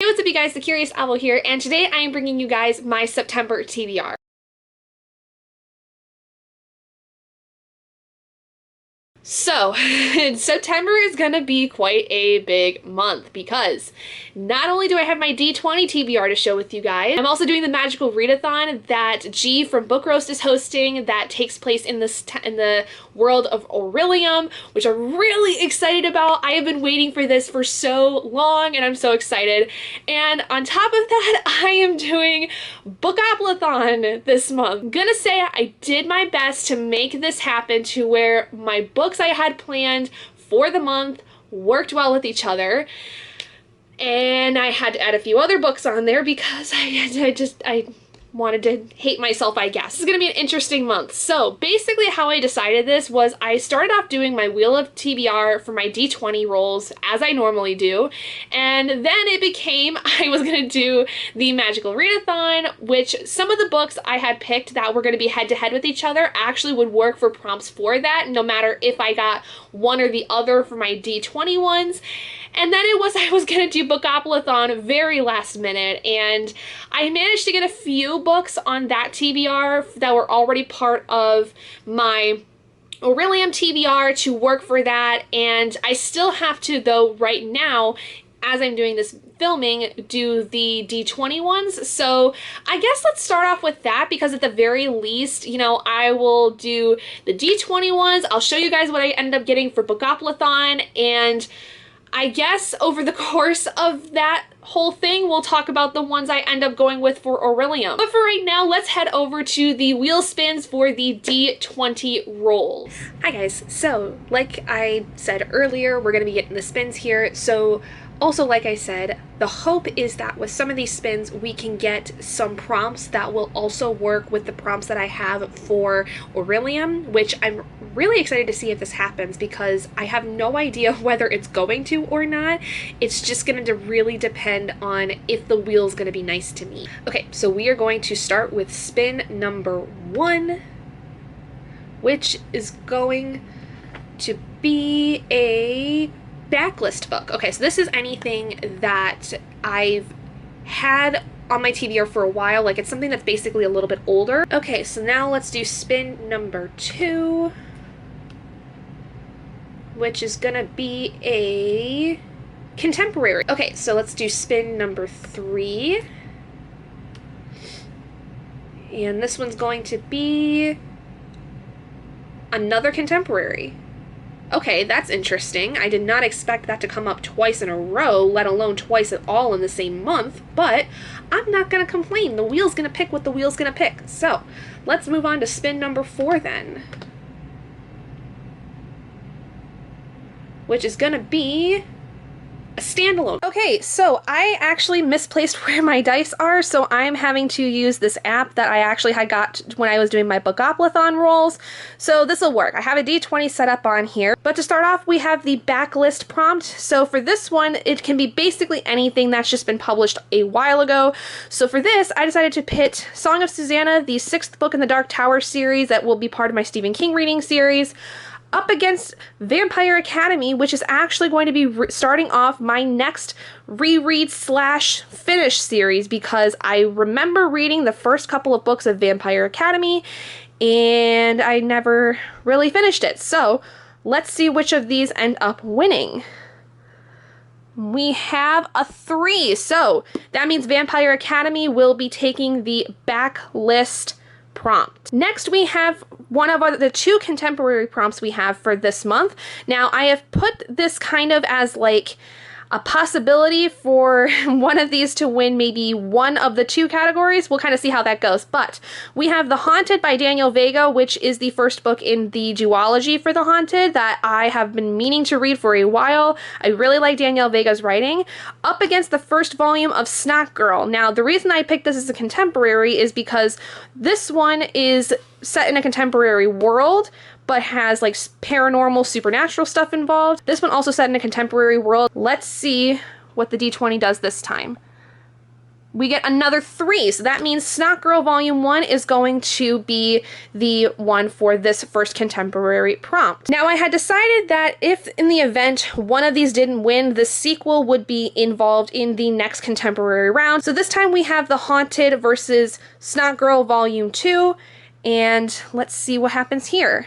what's up you guys, the Curious Owl here, and today I am bringing you guys my September TBR. So, September is gonna be quite a big month because not only do I have my D20 TBR to show with you guys, I'm also doing the magical readathon that G from Book Roast is hosting that takes place in the world of Aurelium, which I'm really excited about. I have been waiting for this for so long and I'm so excited. And on top of that, I am doing Bookoplothon this month. I'm gonna say I did my best to make this happen to where my books I had planned for the month worked well with each other, and I had to add a few other books on there because I wanted to hate myself, I guess. This is gonna be an interesting month. So basically how I decided this was I started off doing my Wheel of TBR for my D20 rolls as I normally do, and then it became I was gonna do the magical readathon, which some of the books I had picked that were gonna be head to head with each other actually would work for prompts for that, no matter if I got one or the other for my D20 ones. And then it was I was gonna do Bookoplothon very last minute, and I managed to get a few books on that TBR that were already part of my Aurelium TBR to work for that, and I still have to, though, right now, as I'm doing this filming, do the D20 ones. So I guess let's start off with that, because at the very least, you know, I will do the D20 ones. I'll show you guys what I end up getting for Bookoplothon, and I guess over the course of that whole thing, we'll talk about the ones I end up going with for Aurelium. But for right now, let's head over to the wheel spins for the D20 rolls. Hi guys, so like I said earlier, we're gonna be getting the spins here. So also, like I said, the hope is that with some of these spins, we can get some prompts that will also work with the prompts that I have for Aurelium, which I'm really excited to see if this happens, because I have no idea whether it's going to or not. It's just going to really depend on if the wheel's going to be nice to me. Okay, so we are going to start with spin number 1, which is going to be a backlist book. Okay, so this is anything that I've had on my TBR for a while, like it's something that's basically a little bit older. Okay, so now let's do spin number 2, which is gonna be a contemporary. Okay, so let's do spin number 3, and this one's going to be another contemporary. Okay, that's interesting. I did not expect that to come up twice in a row, let alone twice at all in the same month, but I'm not gonna complain. The wheel's gonna pick what the wheel's gonna pick. So let's move on to spin number 4 then, which is gonna be a standalone. Okay, so I actually misplaced where my dice are, so I'm having to use this app that I actually had got when I was doing my Bookoplothon rolls. So this will work. I have a D20 set up on here, but to start off, we have the backlist prompt. So for this one, it can be basically anything that's just been published a while ago. So for this, I decided to pit Song of Susanna, the 6th book in the Dark Tower series that will be part of my Stephen King reading series, up against Vampire Academy, which is actually going to be starting off my next reread / finish series, because I remember reading the first couple of books of Vampire Academy and I never really finished it. So let's see which of these end up winning. We have a 3, so that means Vampire Academy will be taking the backlist prompt. Next, we have one of the 2 contemporary prompts we have for this month. Now, I have put this kind of as like a possibility for one of these to win maybe one of the 2 categories. We'll kind of see how that goes. But we have The Haunted by Daniel Vega, which is the first book in the duology for The Haunted that I have been meaning to read for a while. I really like Daniel Vega's writing. Up against the first volume of Snot Girl. Now, the reason I picked this as a contemporary is because this one is set in a contemporary world, but has like paranormal, supernatural stuff involved. This one also set in a contemporary world. Let's see what the D20 does this time. we get another 3. So that means Snot Girl Volume 1 is going to be the one for this first contemporary prompt. Now, I had decided that if in the event one of these didn't win, the sequel would be involved in the next contemporary round. So this time we have The Haunted versus Snot Girl Volume 2, and let's see what happens here.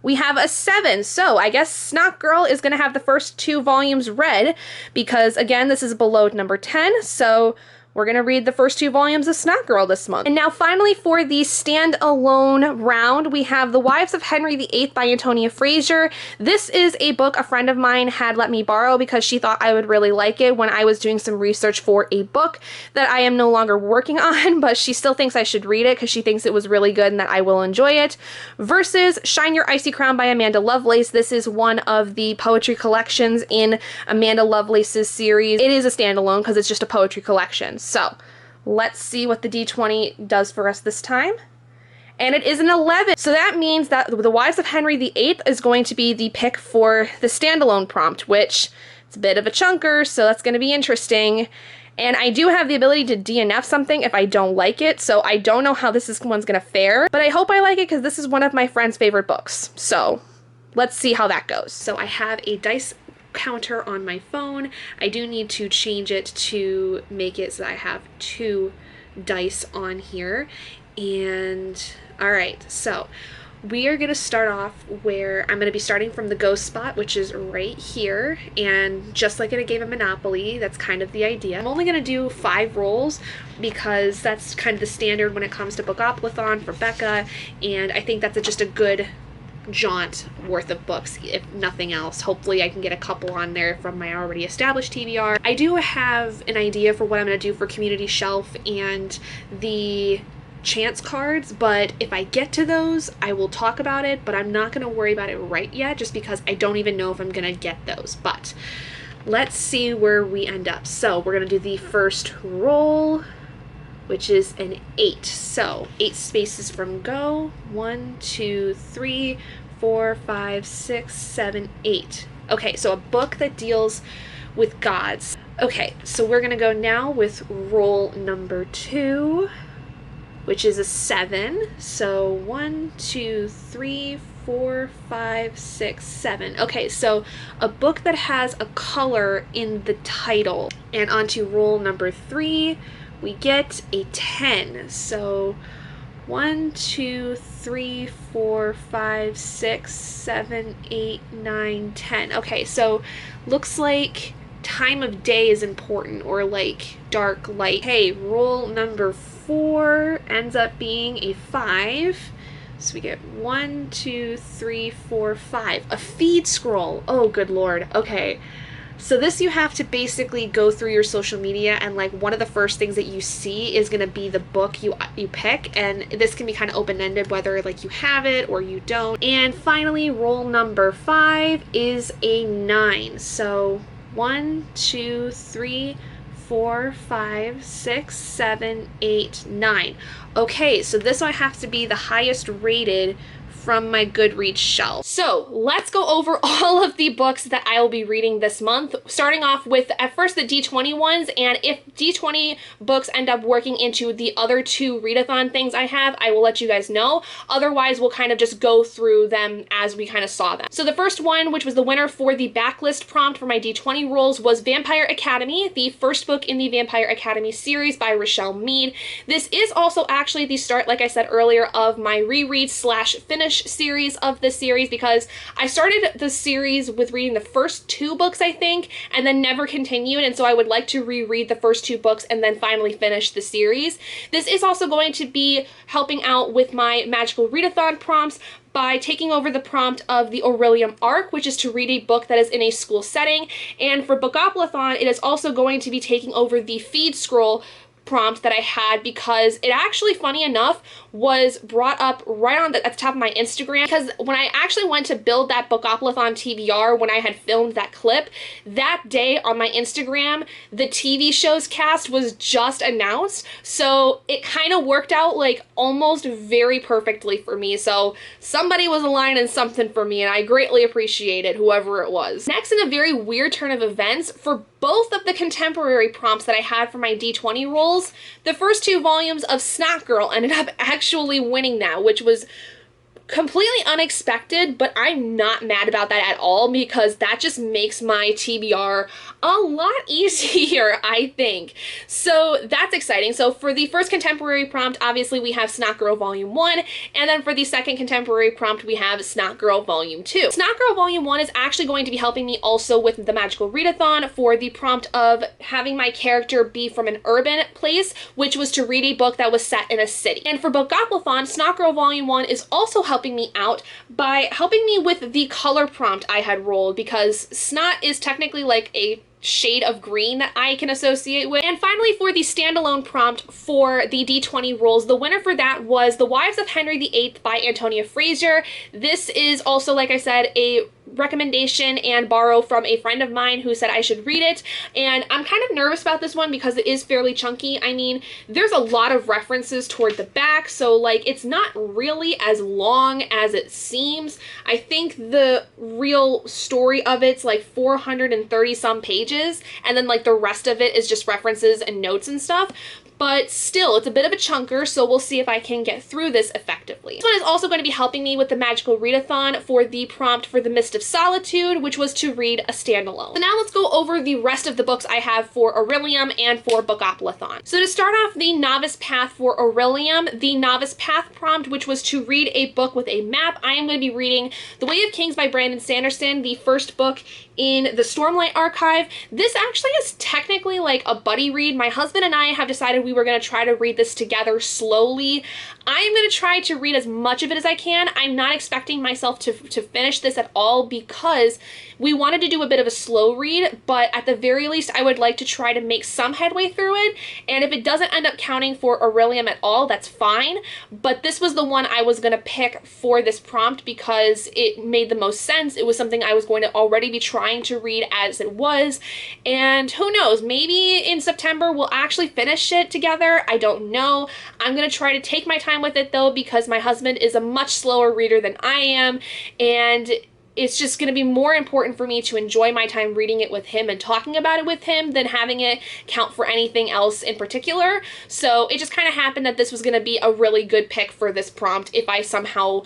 We have a 7, so I guess Snot Girl is going to have the first 2 volumes read, because again, this is below number 10, so we're going to read the first 2 volumes of Snot Girl this month. And now finally for the standalone round, we have The Wives of Henry VIII by Antonia Frazier. This is a book a friend of mine had let me borrow because she thought I would really like it when I was doing some research for a book that I am no longer working on, but she still thinks I should read it because she thinks it was really good and that I will enjoy it. Versus Shine Your Icy Crown by Amanda Lovelace. This is one of the poetry collections in Amanda Lovelace's series. It is a standalone because it's just a poetry collection. So let's see what the D20 does for us this time. And it is an 11. So that means that The Wives of Henry VIII is going to be the pick for the standalone prompt, which it's a bit of a chunker, so that's going to be interesting. And I do have the ability to DNF something if I don't like it, so I don't know how one's going to fare. But I hope I like it because this is one of my friend's favorite books. So let's see how that goes. So I have a dice counter on my phone. I do need to change it to make it so that I have 2 dice on here. And all right, so we are going to start off where I'm going to be starting from the ghost spot, which is right here. And just like in a game of Monopoly, that's kind of the idea. I'm only going to do 5 rolls because that's kind of the standard when it comes to Bookoplothon for Becca, and I think that's just a good jaunt worth of books, if nothing else. Hopefully I can get a couple on there from my already established TBR. I do have an idea for what I'm going to do for Community Shelf and the chance cards, but if I get to those, I will talk about it, but I'm not going to worry about it right yet just because I don't even know if I'm going to get those. But let's see where we end up. So we're going to do the first roll, which is an 8. So 8 spaces from go. 1, 2, 3, 4, 5, 6, 7, 8. Okay, so a book that deals with gods. Okay, so we're gonna go now with roll number 2, which is a 7. So 1, 2, 3, 4, 5, 6, 7. Okay, so a book that has a color in the title. And onto roll number 3, we get a 10. So 1, 2, 3, 4, 5, 6, 7, 8, 9, 10. Okay, so looks like time of day is important, or like dark light. Hey, roll number 4 ends up being a 5. So we get 1, 2, 3, 4, 5. A feed scroll. Oh, good lord. Okay. So this, you have to basically go through your social media, and like one of the first things that you see is going to be the book you pick, and this can be kind of open-ended whether like you have it or you don't. And finally, roll number 5 is a 9. So 1, 2, 3, 4, 5, 6, 7, 8, 9. Okay, so this one has to be the highest rated from my Goodreads shelf. So let's go over all of the books that I will be reading this month, starting off with at first the D20 ones, and if D20 books end up working into the other 2 readathon things I have, I will let you guys know. Otherwise, we'll kind of just go through them as we kind of saw them. So the first one, which was the winner for the backlist prompt for my D20 rolls, was Vampire Academy, the first book in the Vampire Academy series by Rochelle Mead. This is also actually the start, like I said earlier, of my reread slash finish series of this series, because I started the series with reading the first 2 books, I think, and then never continued, and so I would like to reread the first 2 books and then finally finish the series. This is also going to be helping out with my magical readathon prompts by taking over the prompt of the Aurelium Arc, which is to read a book that is in a school setting, and for Bookoplothon, it is also going to be taking over the feed scroll prompt that I had, because it actually, funny enough, was brought up right on at the top of my Instagram, because when I actually went to build that Bookoplothon TBR, when I had filmed that clip, that day on my Instagram, the TV show's cast was just announced, so it kind of worked out like almost very perfectly for me, so somebody was aligning something for me, and I greatly appreciated whoever it was. Next, in a very weird turn of events, for both of the contemporary prompts that I had for my D20 roll, rolls. The first 2 volumes of Snot Girl ended up actually winning that, which was completely unexpected, but I'm not mad about that at all because that just makes my TBR a lot easier, I think. So that's exciting. So for the first contemporary prompt, obviously we have Snot Girl Volume 1, and then for the second contemporary prompt, we have Snot Girl Volume 2. Snot Girl Volume 1 is actually going to be helping me also with the Magical Readathon for the prompt of having my character be from an urban place, which was to read a book that was set in a city. And for Bookoplothon, Snot Girl Volume 1 is also helping me out by helping me with the color prompt I had rolled, because snot is technically like a shade of green that I can associate with. And finally, for the standalone prompt for the D20 rolls, the winner for that was The Wives of Henry VIII by Antonia Frazier. This is also, like I said, a recommendation and borrow from a friend of mine who said I should read it, and I'm kind of nervous about this one because it is fairly chunky. I mean, there's a lot of references toward the back, so like it's not really as long as it seems. I think the real story of it's like 430 some pages, and then like the rest of it is just references and notes and stuff. But still, it's a bit of a chunker, so we'll see if I can get through this effectively. This one is also going to be helping me with the Magical Readathon for the prompt for The Mist of Solitude, which was to read a standalone. So now let's go over the rest of the books I have for Aurelium and for Bookoplothon. So to start off the Novice Path for Aurelium, the Novice Path prompt, which was to read a book with a map, I am going to be reading The Way of Kings by Brandon Sanderson, the first book in the Stormlight Archive. This actually is technically like a buddy read. My husband and I have decided we were going to try to read this together slowly. I'm going to try to read as much of it as I can. I'm not expecting myself to finish this at all because we wanted to do a bit of a slow read, but at the very least I would like to try to make some headway through it, and if it doesn't end up counting for Aurelium at all, that's fine. But this was the one I was going to pick for this prompt because it made the most sense. It was something I was going to already be trying to read as it was, and who knows, maybe in September we'll actually finish it together. I don't know. I'm going to try to take my time with it though, because my husband is a much slower reader than I am, and it's just going to be more important for me to enjoy my time reading it with him and talking about it with him than having it count for anything else in particular. So it just kind of happened that this was going to be a really good pick for this prompt if I somehow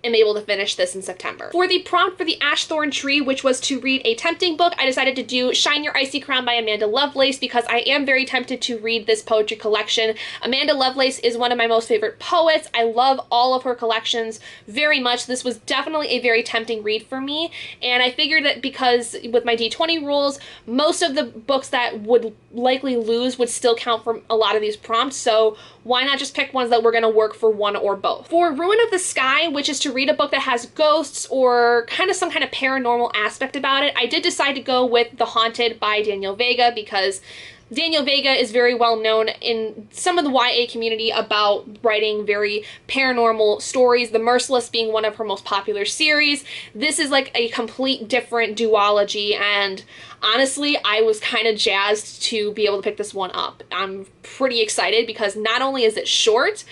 am able to finish this in September. For the prompt for the Ashthorn Tree, which was to read a tempting book, I decided to do Shine Your Icy Crown by Amanda Lovelace because I am very tempted to read this poetry collection. Amanda Lovelace is one of my most favorite poets. I love all of her collections very much. This was definitely a very tempting read for me, and I figured that because with my D20 rules, most of the books that would likely lose would still count for a lot of these prompts, so why not just pick ones that were going to work for one or both. For Ruin of the Sky, which is to read a book that has ghosts or kind of some kind of paranormal aspect about it, I did decide to go with The Haunted by Daniel Vega because Daniel Vega is very well known in some of the YA community about writing very paranormal stories, The Merciless being one of her most popular series. This is like a complete different duology, and honestly, I was kind of jazzed to be able to pick this one up. I'm pretty excited because not only is it short,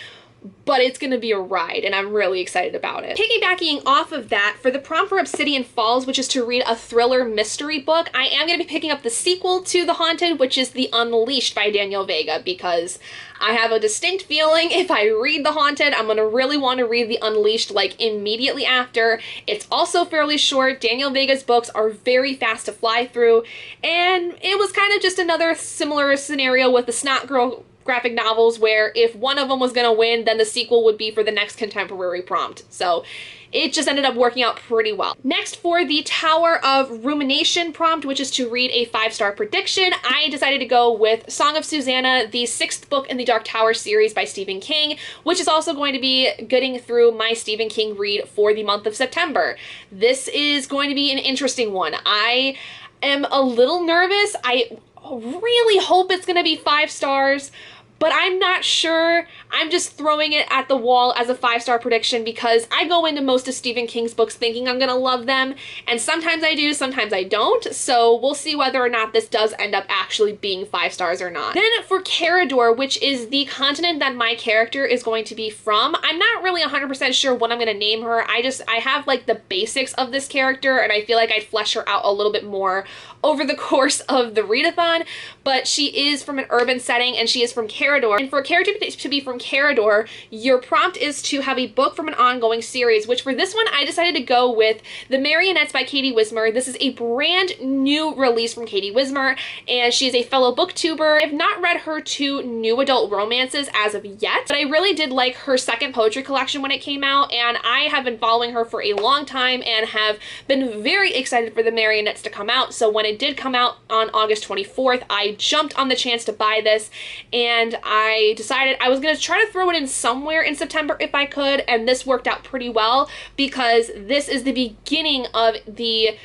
but it's going to be a ride, and I'm really excited about it. Piggybacking off of that, for the prompt for Obsidian Falls, which is to read a thriller mystery book, I am going to be picking up the sequel to The Haunted, which is The Unleashed by Daniel Vega, because I have a distinct feeling if I read The Haunted, I'm going to really want to read The Unleashed like immediately after. It's also fairly short. Daniel Vega's books are very fast to fly through, and it was kind of just another similar scenario with the Snot Girl graphic novels where if one of them was going to win, then the sequel would be for the next contemporary prompt. So it just ended up working out pretty well. Next, for the Tower of Rumination prompt, which is to read a 5-star prediction, I decided to go with Song of Susanna, the 6th book in the Dark Tower series by Stephen King, which is also going to be getting through my Stephen King read for the month of September. This is going to be an interesting one. I am a little nervous. I really hope it's going to be 5 stars, but I'm not sure. I'm just throwing it at the wall as a 5-star prediction because I go into most of Stephen King's books thinking I'm gonna love them, and sometimes I do, sometimes I don't, so we'll see whether or not this does end up actually being 5 stars or not. Then for Carador, which is the continent that my character is going to be from, I'm not really 100% sure what I'm gonna name her. I have like the basics of this character, and I feel like I'd flesh her out a little bit more over the course of the readathon, but she is from an urban setting and she is from Carador. And for a character to be from Carador, your prompt is to have a book from an ongoing series, which for this one, I decided to go with The Marionettes by Katie Wismer. This is a brand new release from Katie Wismer, and she is a fellow booktuber. I've not read her 2 new adult romances as of yet, but I really did like her second poetry collection when it came out, and I have been following her for a long time and have been very excited for The Marionettes to come out. So when it did come out on August 24th, I jumped on the chance to buy this, and I decided I was going to try to throw it in somewhere in September if I could, and this worked out pretty well because this is the beginning of the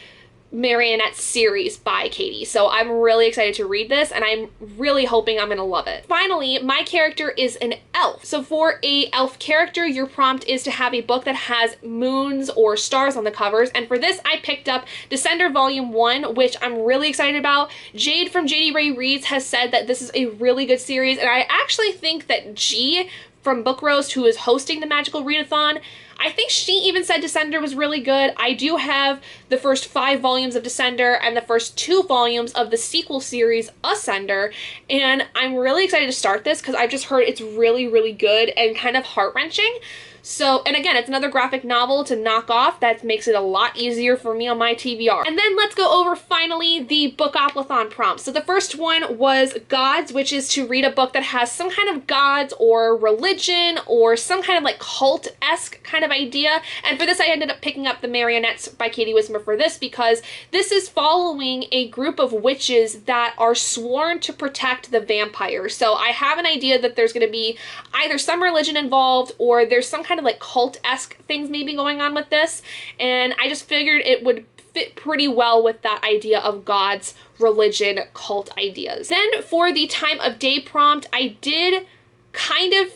Marionettes series by Katie. So I'm really excited to read this, and I'm really hoping I'm gonna love it. Finally, my character is an elf. So for a elf character, your prompt is to have a book that has moons or stars on the covers, and for this I picked up Descender Volume 1, which I'm really excited about. Jade from JD Ray Reads has said that this is a really good series, and I actually think that G from Book Roast, who is hosting the Magical Readathon, I think she even said Descender was really good. I do have the first 5 volumes of Descender and the first 2 volumes of the sequel series, Ascender, and I'm really excited to start this because I've just heard it's really, really good and kind of heart-wrenching. So, and again, it's another graphic novel to knock off. That makes it a lot easier for me on my TBR. And then let's go over finally the Bookoplothon prompts. So the first one was Gods, which is to read a book that has some kind of gods or religion or some kind of like cult-esque kind of idea. And for this, I ended up picking up The Marionettes by Katie Wismer for this because this is following a group of witches that are sworn to protect the vampires. So I have an idea that there's going to be either some religion involved or there's some kind of like cult-esque things maybe going on with this, and I just figured it would fit pretty well with that idea of gods, religion, cult ideas. Then for the time of day prompt, I did kind of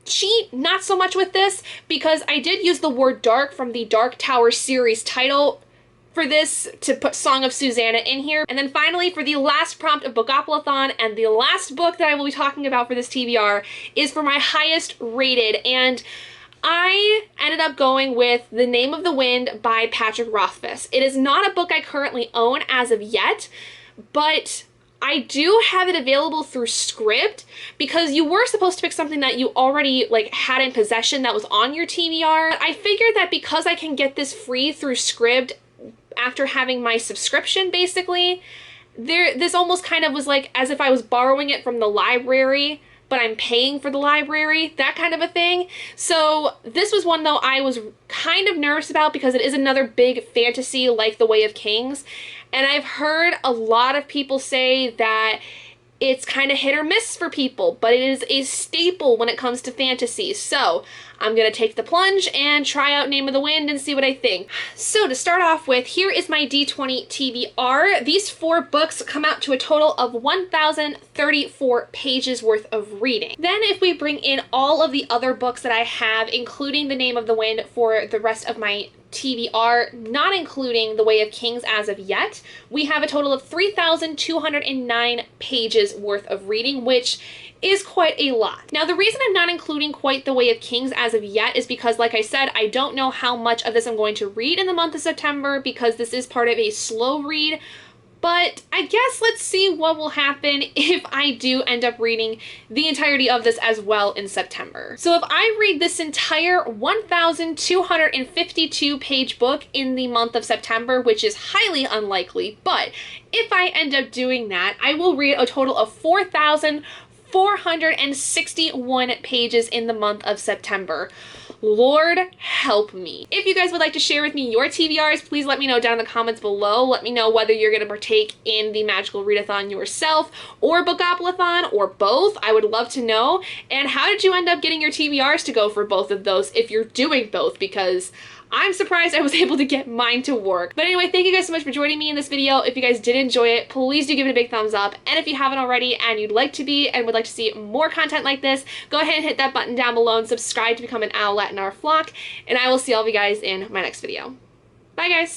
cheat, not so much with this, because I did use the word dark from the Dark Tower series title for this to put Song of Susanna in here. And then finally, for the last prompt of Bookoplothon, and the last book that I will be talking about for this TBR is for my highest rated, and I ended up going with The Name of the Wind by Patrick Rothfuss. It is not a book I currently own as of yet, but I do have it available through Scribd because you were supposed to pick something that you already like had in possession that was on your TBR. I figured that because I can get this free through Scribd after having my subscription, basically, this almost kind of was like as if I was borrowing it from the library, but I'm paying for the library, that kind of a thing. So this was one, though, I was kind of nervous about because it is another big fantasy like The Way of Kings. And I've heard a lot of people say that it's kind of hit or miss for people, but it is a staple when it comes to fantasy. So I'm going to take the plunge and try out Name of the Wind and see what I think. So to start off with, here is my D20 TBR. These 4 books come out to a total of 1,034 pages worth of reading. Then if we bring in all of the other books that I have, including The Name of the Wind for the rest of my TBR, not including The Way of Kings as of yet, we have a total of 3,209 pages worth of reading, which is quite a lot. Now, the reason I'm not including quite The Way of Kings as of yet is because, like I said, I don't know how much of this I'm going to read in the month of September because this is part of a slow read. But I guess let's see what will happen if I do end up reading the entirety of this as well in September. So if I read this entire 1,252 page book in the month of September, which is highly unlikely, but if I end up doing that, I will read a total of 4,461 pages in the month of September. Lord help me. If you guys would like to share with me your TBRs, please let me know down in the comments below. Let me know whether you're going to partake in the Magical Readathon yourself or Bookoplothon or both. I would love to know. And how did you end up getting your TBRs to go for both of those if you're doing both? Because I'm surprised I was able to get mine to work. But anyway, thank you guys so much for joining me in this video. If you guys did enjoy it, please do give it a big thumbs up. And if you haven't already and you'd like to be and would like to see more content like this, go ahead and hit that button down below and subscribe to become an owlet in our flock. And I will see all of you guys in my next video. Bye guys!